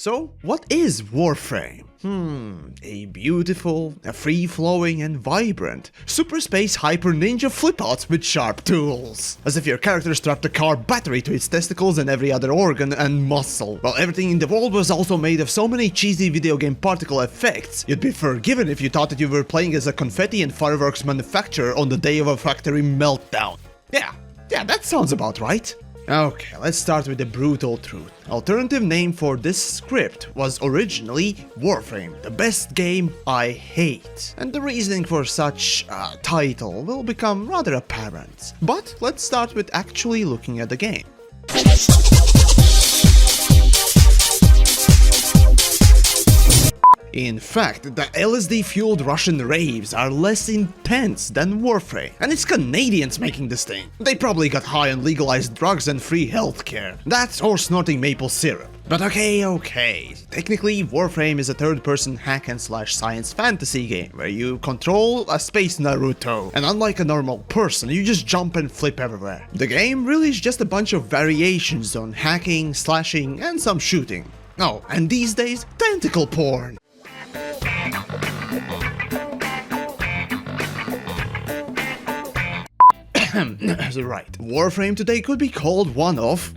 So, what is Warframe? A beautiful, free-flowing and vibrant super space hyper ninja flip-outs with sharp tools. As if your character strapped a car battery to its testicles and every other organ and muscle. While everything in the world was also made of so many cheesy video game particle effects, you'd be forgiven if you thought that you were playing as a confetti and fireworks manufacturer on the day of a factory meltdown. Yeah, that sounds about right. Okay, let's start with the brutal truth. Alternative name for this script was originally Warframe, the best game I hate. And the reasoning for such a title will become rather apparent. But let's start with actually looking at the game. In fact, the LSD-fueled Russian raves are less intense than Warframe, and it's Canadians making this thing. They probably got high on legalized drugs and free healthcare. That's or snorting maple syrup. But okay. Technically, Warframe is a third-person hack-and-slash science fantasy game where you control a space Naruto, and unlike a normal person, you just jump and flip everywhere. The game really is just a bunch of variations on hacking, slashing, and some shooting. Oh, and these days, tentacle porn. Right. Warframe today could be called one of...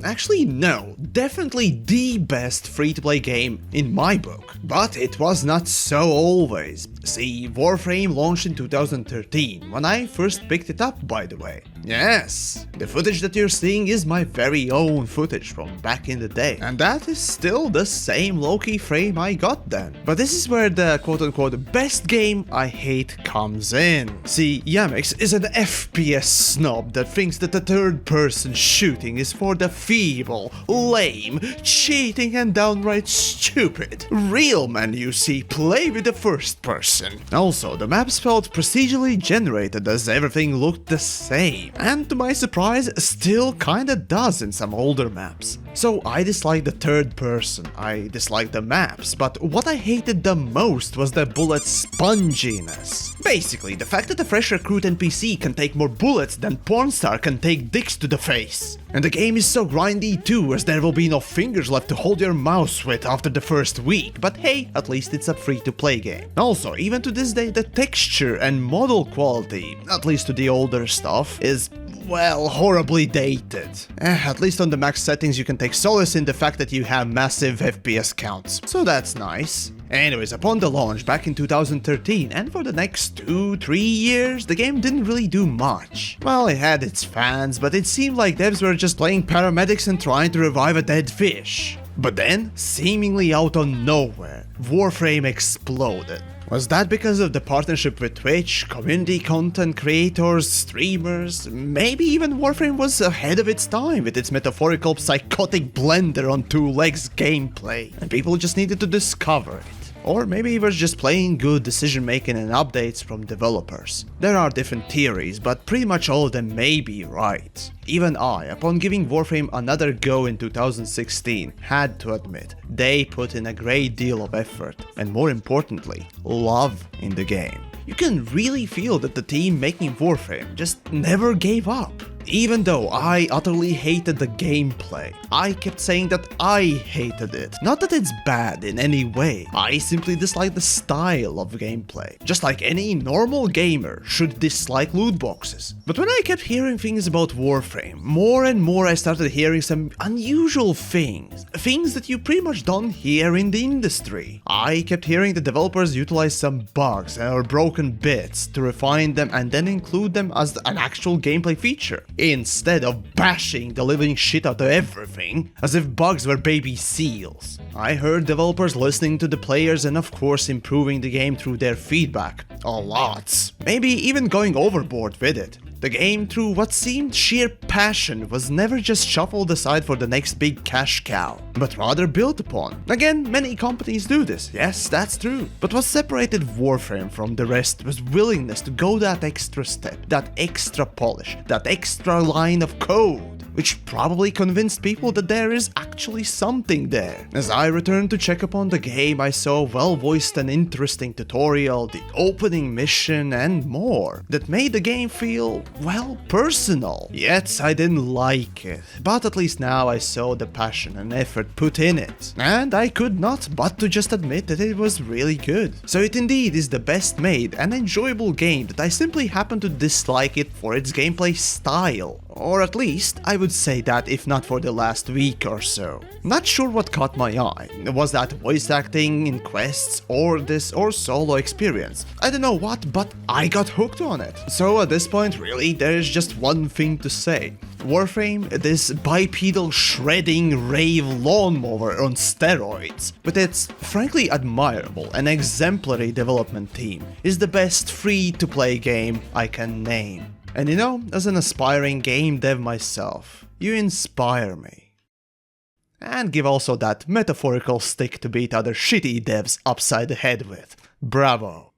actually no, definitely the best free-to-play game in my book. But it was not so always. See, Warframe launched in 2013, when I first picked it up, by the way. Yes, the footage that you're seeing is my very own footage from back in the day. And that is still the same low-key frame I got then. But this is where the quote-unquote best game I hate comes in. See, Yamiks is an FPS snob that thinks that the third-person shooting is for the feeble, lame, cheating and downright stupid. Real men, you see, play with the first person. Also, the maps felt procedurally generated as everything looked the same. And to my surprise, still kinda does in some older maps. So I disliked the third person, I disliked the maps, but what I hated the most was the bullet sponginess. Basically, the fact that a fresh recruit NPC can take more bullets than Pornstar can take dicks to the face. And the game is so grindy too, as there will be no fingers left to hold your mouse with after the first week, but hey, at least it's a free-to-play game. Also, even to this day, the texture and model quality, at least to the older stuff, is, well, horribly dated. At least on the max settings you can take solace in the fact that you have massive FPS counts, so that's nice. Anyways, upon the launch back in 2013, and for the next 2-3 years, the game didn't really do much. Well, it had its fans, but it seemed like devs were just playing paramedics and trying to revive a dead fish. But then, seemingly out of nowhere, Warframe exploded. Was that because of the partnership with Twitch, community content creators, streamers? Maybe even Warframe was ahead of its time with its metaphorical psychotic blender on two legs gameplay, and people just needed to discover it. Or maybe it was just plain good decision making and updates from developers. There are different theories, but pretty much all of them may be right. Even I, upon giving Warframe another go in 2016, had to admit they put in a great deal of effort, and more importantly, love in the game. You can really feel that the team making Warframe just never gave up. Even though I utterly hated the gameplay, I kept saying that I hated it. Not that it's bad in any way, I simply dislike the style of gameplay. Just like any normal gamer should dislike loot boxes. But when I kept hearing things about Warframe, more and more I started hearing some unusual things. Things that you pretty much don't hear in the industry. I kept hearing the developers utilize some bugs or broken bits to refine them and then include them as an actual gameplay feature, instead of bashing the living shit out of everything, as if bugs were baby seals. I heard developers listening to the players and of course improving the game through their feedback. A lot. Maybe even going overboard with it. The game, through what seemed sheer passion, was never just shuffled aside for the next big cash cow, but rather built upon. Again, many companies do this, yes, that's true. But what separated Warframe from the rest was willingness to go that extra step, that extra polish, that extra line of code. which probably convinced people that there is actually something there. As I returned to check upon the game, I saw a well-voiced and interesting tutorial, the opening mission, and more, that made the game feel, well, personal. Yet I didn't like it, but at least now I saw the passion and effort put in it, and I could not but to just admit that it was really good. So it indeed is the best made and enjoyable game that I simply happen to dislike it for its gameplay style. Or at least, I would say that if not for the last week or so. Not sure what caught my eye. Was that voice acting in quests or this or solo experience? I don't know what, but I got hooked on it. So at this point, really, there's just one thing to say. Warframe, this bipedal shredding rave lawnmower on steroids, with its frankly admirable and exemplary development team, is the best free-to-play game I can name. And you know, as an aspiring game dev myself, you inspire me. And give also that metaphorical stick to beat other shitty devs upside the head with. Bravo!